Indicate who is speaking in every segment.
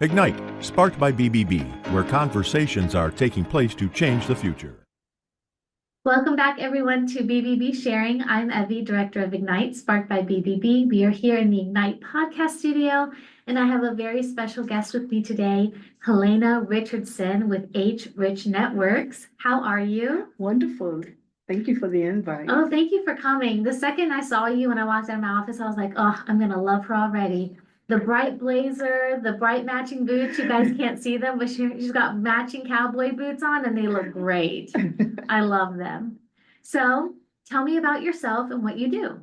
Speaker 1: Ignite, sparked by BBB, where conversations are taking place to change the future.
Speaker 2: Welcome back, everyone, to BBB Sharing. I'm Evie, Director of Ignite, sparked by BBB. We are here in the Ignite podcast studio, and I have a very special guest with me today, Helena Richardson with HRichnetworks. How are you?
Speaker 3: Wonderful. Thank you for the invite.
Speaker 2: Oh, thank you for coming. The second I saw you when I walked out of my office, I was like, oh, I'm going to love her already. The bright blazer, the bright matching boots. You guys can't see them, but she's got matching cowboy boots on and they look great. I love them. So tell me about yourself and what you do.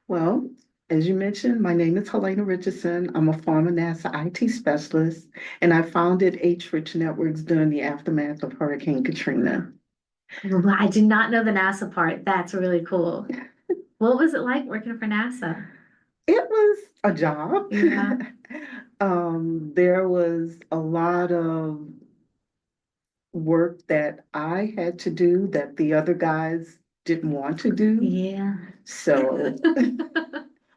Speaker 3: Well, as you mentioned, my name is Helena Richardson. I'm a former NASA IT specialist, and I founded HRichnetworks during the aftermath of Hurricane Katrina.
Speaker 2: Well, I did not know the NASA part. That's really cool. What was it like working for NASA?
Speaker 3: It was a job.
Speaker 2: Yeah.
Speaker 3: There was a lot of work that I had to do that the other guys didn't want to do.
Speaker 2: Yeah.
Speaker 3: So,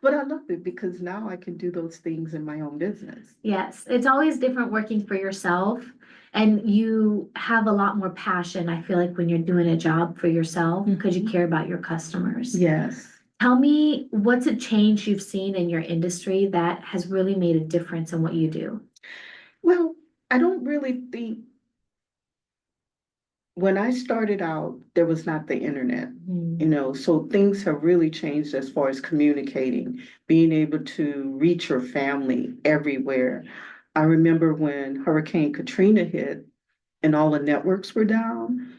Speaker 3: but I loved it because now I can do those things in my own business.
Speaker 2: Yes, it's always different working for yourself, and you have a lot more passion, I feel like, when you're doing a job for yourself because you care about your customers.
Speaker 3: Yes.
Speaker 2: Tell me, what's a change you've seen in your industry that has really made a difference in what you do?
Speaker 3: Well, I don't really think when I started out, there was not the internet, so things have really changed as far as communicating, being able to reach your family everywhere. I remember when Hurricane Katrina hit and all the networks were down,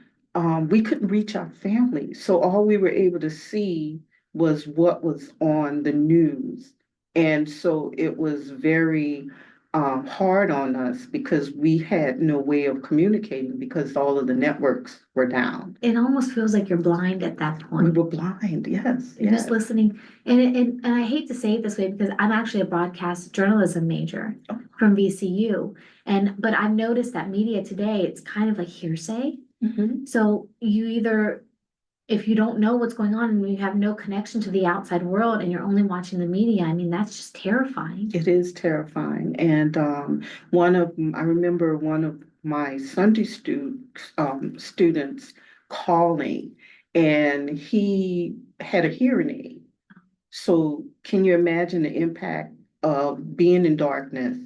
Speaker 3: we couldn't reach our family. So all we were able to see was what was on the news. And so it was very hard on us because we had no way of communicating because all of the networks were down.
Speaker 2: It almost feels like you're blind at that
Speaker 3: We
Speaker 2: point.
Speaker 3: were blind, yes.
Speaker 2: You're
Speaker 3: yes.
Speaker 2: just listening. And I hate to say it this way because I'm actually a broadcast journalism major from VCU. But I've noticed that media today, it's kind of like hearsay. So you either, if you don't know what's going on and you have no connection to the outside world and you're only watching the media, I mean, that's just terrifying.
Speaker 3: It is terrifying. And I remember one of my Sunday students calling, and he had a hearing aid. So can you imagine the impact of being in darkness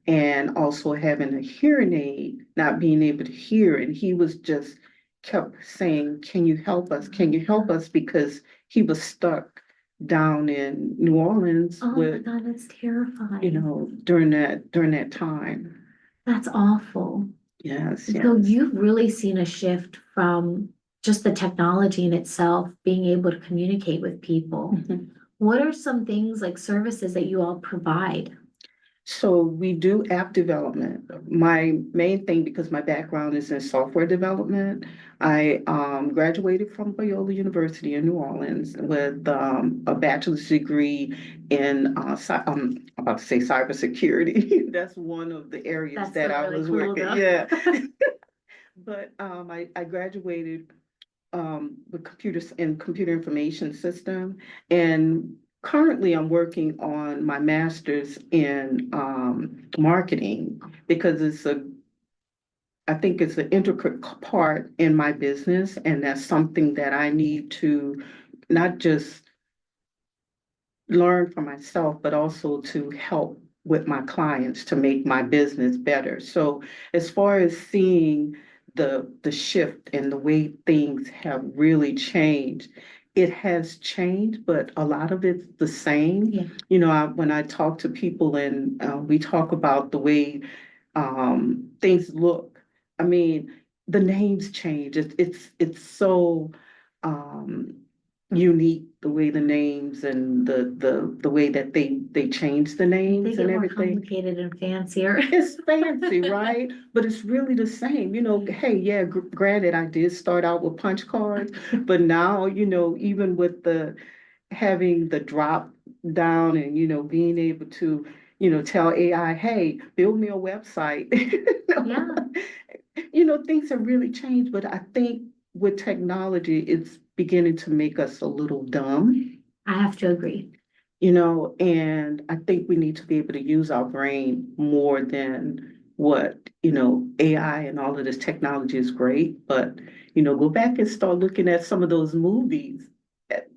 Speaker 3: and also having a hearing aid, not being able to hear? And he was just kept saying, can you help us? Can you help us? Because he was stuck down in New Orleans
Speaker 2: Oh my God, that's terrifying.
Speaker 3: during that time.
Speaker 2: That's awful.
Speaker 3: Yes,
Speaker 2: So
Speaker 3: yes.
Speaker 2: you've really seen a shift from just the technology in itself, being able to communicate with people. What are some things like services that you all provide?
Speaker 3: So we do app development. My main thing, because my background is in software development, I graduated from Biola University in New Orleans with a bachelor's degree in I'm about to say cybersecurity. That's one of the areas that I was working. Yeah. But I graduated with computers and computer information system, and currently I'm working on my master's in marketing because I think it's an intricate part in my business, and that's something that I need to not just learn for myself, but also to help with my clients to make my business better. So as far as seeing the shift and the way things have really changed, it has changed, but a lot of it's the same.
Speaker 2: Yeah.
Speaker 3: When I talk to people and we talk about the way things look, I mean, the names change. It's so um, unique the way the names and the way that they change the
Speaker 2: They
Speaker 3: names
Speaker 2: get
Speaker 3: and
Speaker 2: more
Speaker 3: everything.
Speaker 2: complicated and fancier.
Speaker 3: It's fancy, right? But it's really the same. Hey, yeah, granted, I did start out with punch cards, but now, even with the having the drop down and, being able to, tell AI, hey, build me a website.
Speaker 2: Yeah.
Speaker 3: Things have really changed, but I think with technology, it's beginning to make us a little dumb.
Speaker 2: I have to agree.
Speaker 3: and I think we need to be able to use our brain more than what, AI and all of this technology is great, but, go back and start looking at some of those movies that,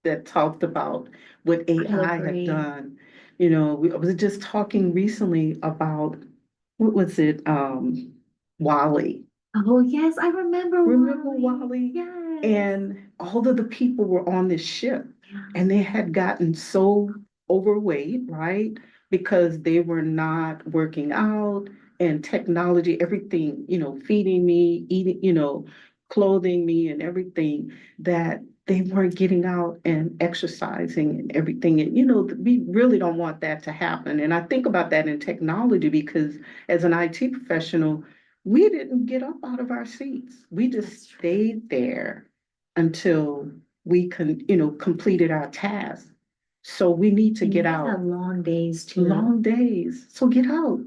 Speaker 3: that talked about what
Speaker 2: I
Speaker 3: AI had
Speaker 2: agree.
Speaker 3: done. I was just talking recently about, what was it? Wally.
Speaker 2: Oh, yes, I remember
Speaker 3: Remember
Speaker 2: Wally.
Speaker 3: Wally?
Speaker 2: Yes.
Speaker 3: And all of the people were on this ship
Speaker 2: Yeah.
Speaker 3: and they had gotten so overweight, right? Because they were not working out and technology, everything, feeding me, eating, clothing me and everything, that they weren't getting out and exercising and everything. And, we really don't want that to happen. And I think about that in technology because as an IT professional, we didn't get up out of our seats. We just stayed there until we completed our task. So we need to
Speaker 2: And you
Speaker 3: get
Speaker 2: guys
Speaker 3: out.
Speaker 2: have long days too.
Speaker 3: Long days. So get out.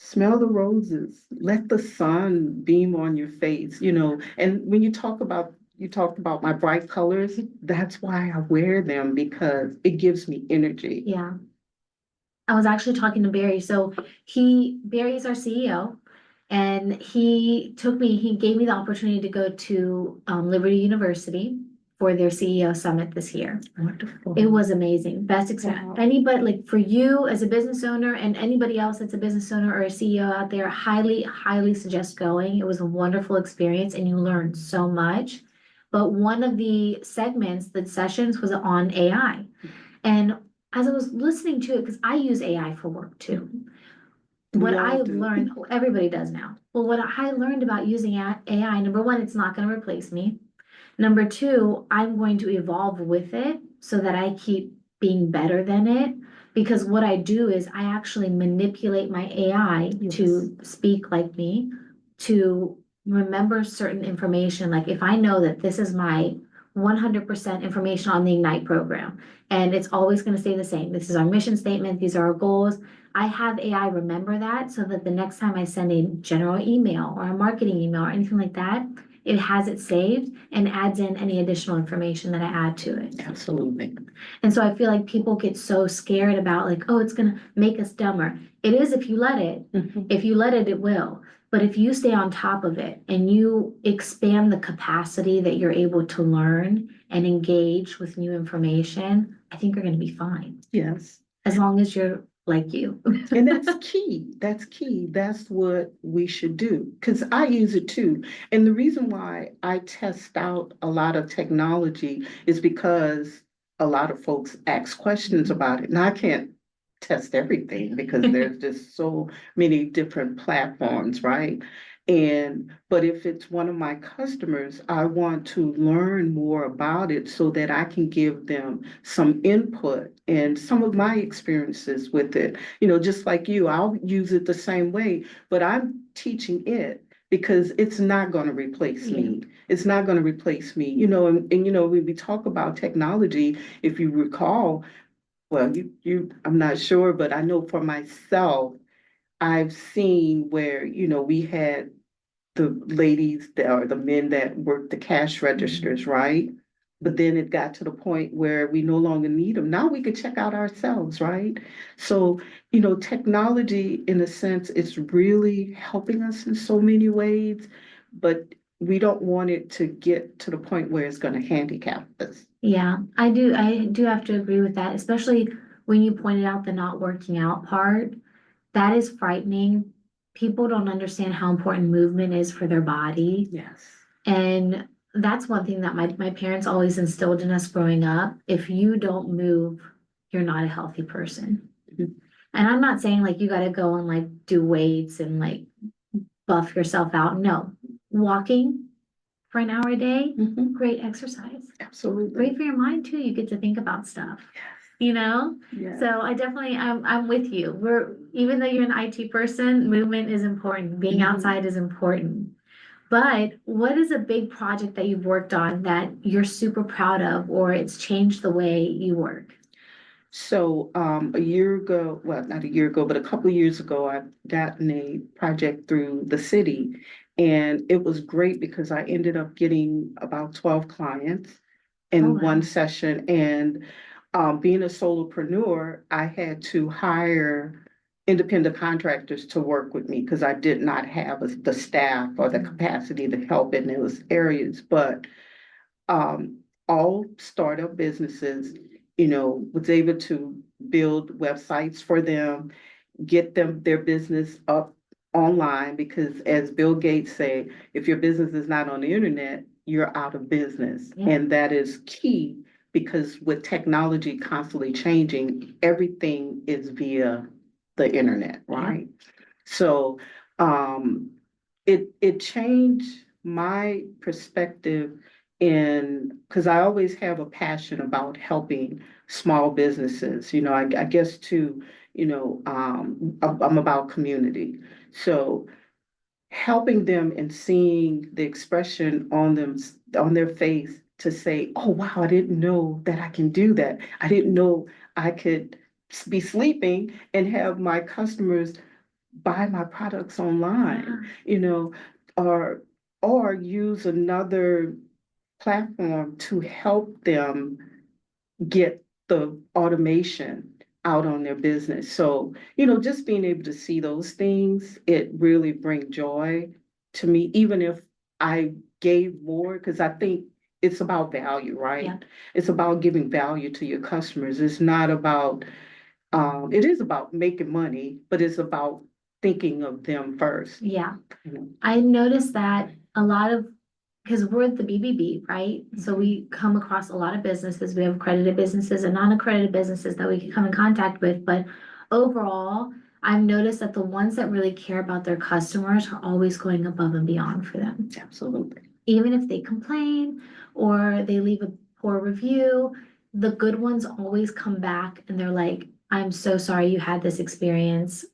Speaker 3: Smell the roses. Let the sun beam on your face, And when you talked about my bright colors, that's why I wear them because it gives me energy.
Speaker 2: Yeah. I was actually talking to Barry. So Barry is our CEO, and he gave me the opportunity to go to Liberty University for their CEO summit this year.
Speaker 3: Wonderful.
Speaker 2: It was amazing. Best experience.
Speaker 3: Wow.
Speaker 2: Anybody, like for you as a business owner and anybody else that's a business owner or a CEO out there, highly, highly suggest going. It was a wonderful experience and you learned so much. But one of the segments, the sessions was on AI. And as I was listening to it, because I use AI for work too. What I have learned, everybody does now. Well, what I learned about using AI, number one, it's not going to replace me. Number two, I'm going to evolve with it so that I keep being better than it. Because what I do is I actually manipulate my AI to speak like me, to remember certain information. Like if I know that this is my 100% information on the Ignite program, and it's always going to stay the same. This is our mission statement. These are our goals. I have AI remember that so that the next time I send a general email or a marketing email or anything like that, it has it saved and adds in any additional information that I add to it.
Speaker 3: Absolutely.
Speaker 2: And so I feel like people get so scared about like, oh, it's going to make us dumber. It is if you let it.
Speaker 3: Mm-hmm.
Speaker 2: If you let it, it will. But if you stay on top of it and you expand the capacity that you're able to learn and engage with new information, I think you're going to be fine.
Speaker 3: Yes.
Speaker 2: As long as you're like you.
Speaker 3: And that's key. That's key. That's what we should do because I use it too. And the reason why I test out a lot of technology is because a lot of folks ask questions about it. And I can't test everything because there's just so many different platforms, right? But if it's one of my customers, I want to learn more about it so that I can give them some input and some of my experiences with it. Just like you, I'll use it the same way, but I'm teaching it because it's not going to replace me. It's not going to replace me. When we talk about technology, if you recall, well, I'm not sure, but I know for myself, I've seen where, we had the ladies that or the men that work the cash registers, right? But then it got to the point where we no longer need them. Now we could check out ourselves, right? So, technology in a sense, it's really helping us in so many ways, but we don't want it to get to the point where it's going to handicap us.
Speaker 2: Yeah, I do have to agree with that, especially when you pointed out the not working out part. That is frightening. People don't understand how important movement is for their body.
Speaker 3: Yes.
Speaker 2: And that's one thing that my parents always instilled in us growing up. If you don't move, you're not a healthy person.
Speaker 3: Mhm.
Speaker 2: And I'm not saying like you got to go and like do weights and like buff yourself out. No, walking for an hour a day,
Speaker 3: Mhm.
Speaker 2: great exercise.
Speaker 3: Absolutely.
Speaker 2: Great for your mind too. You get to think about stuff.
Speaker 3: Yes.
Speaker 2: So I definitely I'm with you. Even though you're an IT person, movement is important. Being outside is important. But what is a big project that you've worked on that you're super proud of, or it's changed the way you work?
Speaker 3: So a year ago, well, not a year ago, but a couple of years ago, I've gotten a project through the city, and it was great because I ended up getting about 12 clients in
Speaker 2: Oh, wow.
Speaker 3: one session, and being a solopreneur, I had to hire independent contractors to work with me because I did not have the staff or the capacity to help in those areas. But all startup businesses, was able to build websites for them, get them their business up online, because as Bill Gates say, if your business is not on the internet, you're out of business.
Speaker 2: Yeah.
Speaker 3: And that is key, because with technology constantly changing, everything is via the internet, right? So it changed my perspective, because I always have a passion about helping small businesses. I guess too, I'm about community. So helping them and seeing the expression on their face to say, oh wow, I didn't know that I can do that. I didn't know I could be sleeping and have my customers buy my products online, or use another platform to help them get the automation out on their business. So, just being able to see those things, it really brings joy to me, even if I gave more, because I think it's about value, right?
Speaker 2: Yeah.
Speaker 3: It's about giving value to your customers. It's not about, it is about making money, but it's about thinking of them first.
Speaker 2: Yeah.
Speaker 3: Mhm.
Speaker 2: I noticed that a lot of, because we're the BBB, right? So we come across a lot of businesses. We have accredited businesses and non-accredited businesses that we can come in contact with. But overall, I've noticed that the ones that really care about their customers are always going above and beyond for them.
Speaker 3: Absolutely.
Speaker 2: Even if they complain or they leave a poor review, the good ones always come back and they're like, I'm so sorry you had this experience.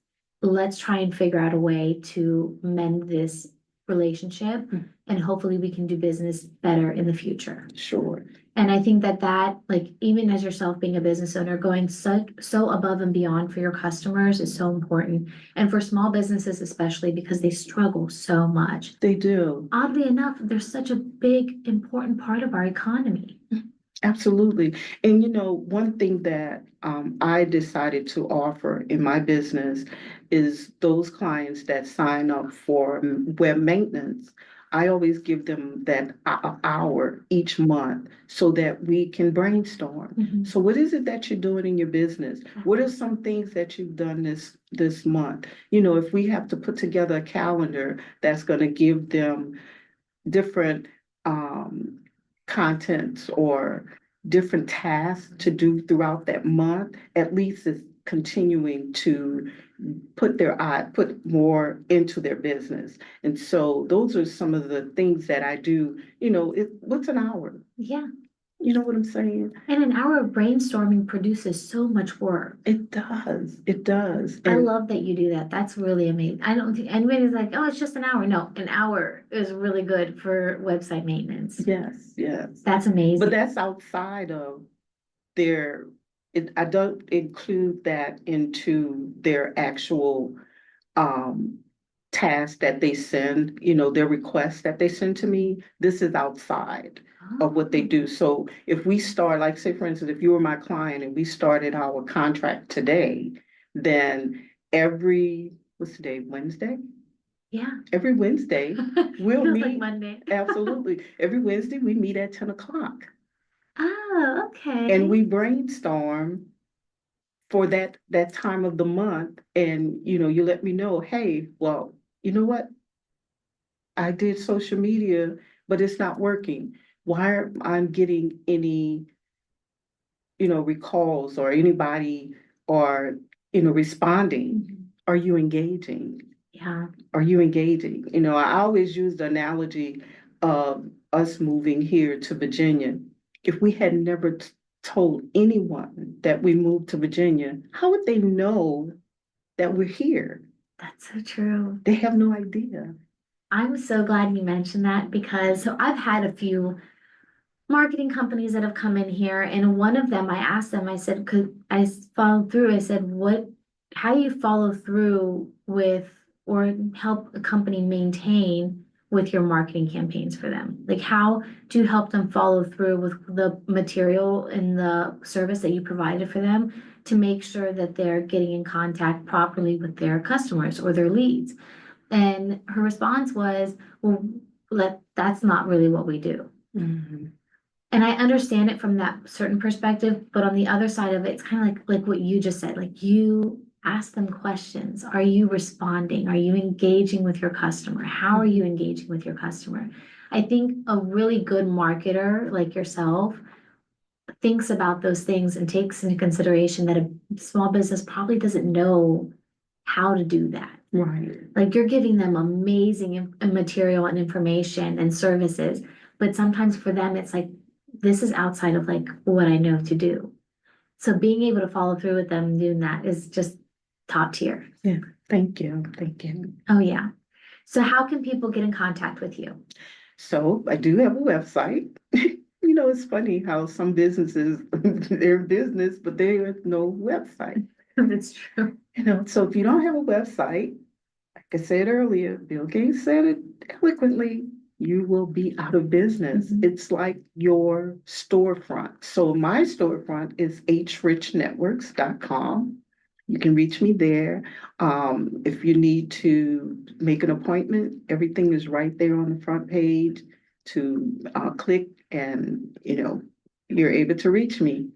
Speaker 2: Let's try and figure out a way to mend this relationship, and hopefully we can do business better in the future.
Speaker 3: Sure.
Speaker 2: And I think that like, even as yourself being a business owner, going so above and beyond for your customers is so important. And for small businesses especially, because they struggle so much.
Speaker 3: They do.
Speaker 2: Oddly enough, they're such a big, important part of our economy.
Speaker 3: Absolutely. And one thing that I decided to offer in my business is those clients that sign up for web maintenance. I always give them that hour each month so that we can brainstorm.
Speaker 2: Mhm.
Speaker 3: So what is it that you're doing in your business? What are some things that you've done this month? If we have to put together a calendar that's going to give them different contents or different tasks to do throughout that month, at least it's continuing to put more into their business. And so those are some of the things that I do. What's an hour?
Speaker 2: Yeah.
Speaker 3: You know what I'm saying?
Speaker 2: And an hour of brainstorming produces so much work.
Speaker 3: It does. It does.
Speaker 2: I
Speaker 3: And
Speaker 2: love that you do that. That's really amazing. I don't think anybody's like, oh, it's just an hour. No, an hour is really good for website maintenance.
Speaker 3: yes, yes.
Speaker 2: That's amazing.
Speaker 3: But that's outside of their, I don't include that into their actual tasks that they send, their requests that they send to me. This is outside of what they do. So if we start, like say for instance, if you were my client and we started our contract today, then what's the day, Wednesday?
Speaker 2: Yeah.
Speaker 3: Every Wednesday, we'll
Speaker 2: Feels
Speaker 3: meet.
Speaker 2: like Monday.
Speaker 3: Absolutely. Every Wednesday, we meet at 10 o'clock.
Speaker 2: Oh, okay.
Speaker 3: And we brainstorm for that time of the month. And, you let me know, hey, well, you know what? I did social media, but it's not working. Why aren't I getting any, recalls or anybody or, responding?
Speaker 2: Mhm.
Speaker 3: Are you engaging?
Speaker 2: Yeah.
Speaker 3: Are you engaging? I always use the analogy of us moving here to Virginia. If we had never told anyone that we moved to Virginia, how would they know that we're here?
Speaker 2: That's so true.
Speaker 3: They have no idea.
Speaker 2: I'm so glad you mentioned that because so I've had a few marketing companies that have come in here, and one of them, I asked them, I said, could I follow through? I said, how do you follow through with or help a company maintain with your marketing campaigns for them? Like, how do you help them follow through with the material and the service that you provided for them to make sure that they're getting in contact properly with their customers or their leads? And her response was, well, that's not really what we do.
Speaker 3: Mm-hmm.
Speaker 2: And I understand it from that certain perspective, but on the other side of it, it's kind of like what you just said, like you ask them questions. Are you responding? Are you engaging with your customer? How are you engaging with your customer? I think a really good marketer like yourself thinks about those things and takes into consideration that a small business probably doesn't know how to do that.
Speaker 3: Right.
Speaker 2: Like you're giving them amazing material and information and services, but sometimes for them, it's like, this is outside of like what I know to do. So being able to follow through with them and doing that is just top tier.
Speaker 3: Yeah. Thank you. Thank you.
Speaker 2: Oh yeah. So how can people get in contact with you?
Speaker 3: So I do have a website. It's funny how some businesses, they're business, but they have no website.
Speaker 2: That's true.
Speaker 3: So if you don't have a website, like I said earlier, Bill Gates said it eloquently, you will be out of business.
Speaker 2: Mhm.
Speaker 3: It's like your storefront. So my storefront is HRichnetworks.com. You can reach me there. If you need to make an appointment, everything is right there on the front page to click and, you're able to reach me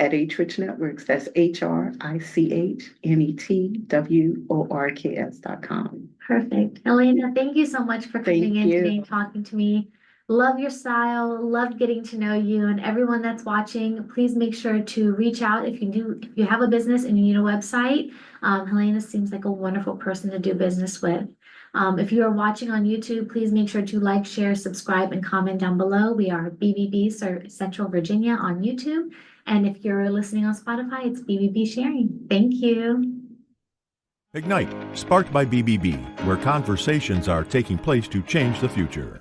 Speaker 3: at HRichnetworks. That's HRichnetworks.com.
Speaker 2: Perfect. Helena, thank you so much for coming
Speaker 3: Thank
Speaker 2: in
Speaker 3: you.
Speaker 2: today and talking to me. Love your style, loved getting to know you, and everyone that's watching, please make sure to reach out if you have a business and you need a website. Helena seems like a wonderful person to do business with. If you are watching on YouTube, please make sure to like, share, subscribe, and comment down below. We are BBB Central Virginia on YouTube. And if you're listening on Spotify, it's BBB Sharing. Thank you.
Speaker 1: Ignite, sparked by BBB, where conversations are taking place to change the future.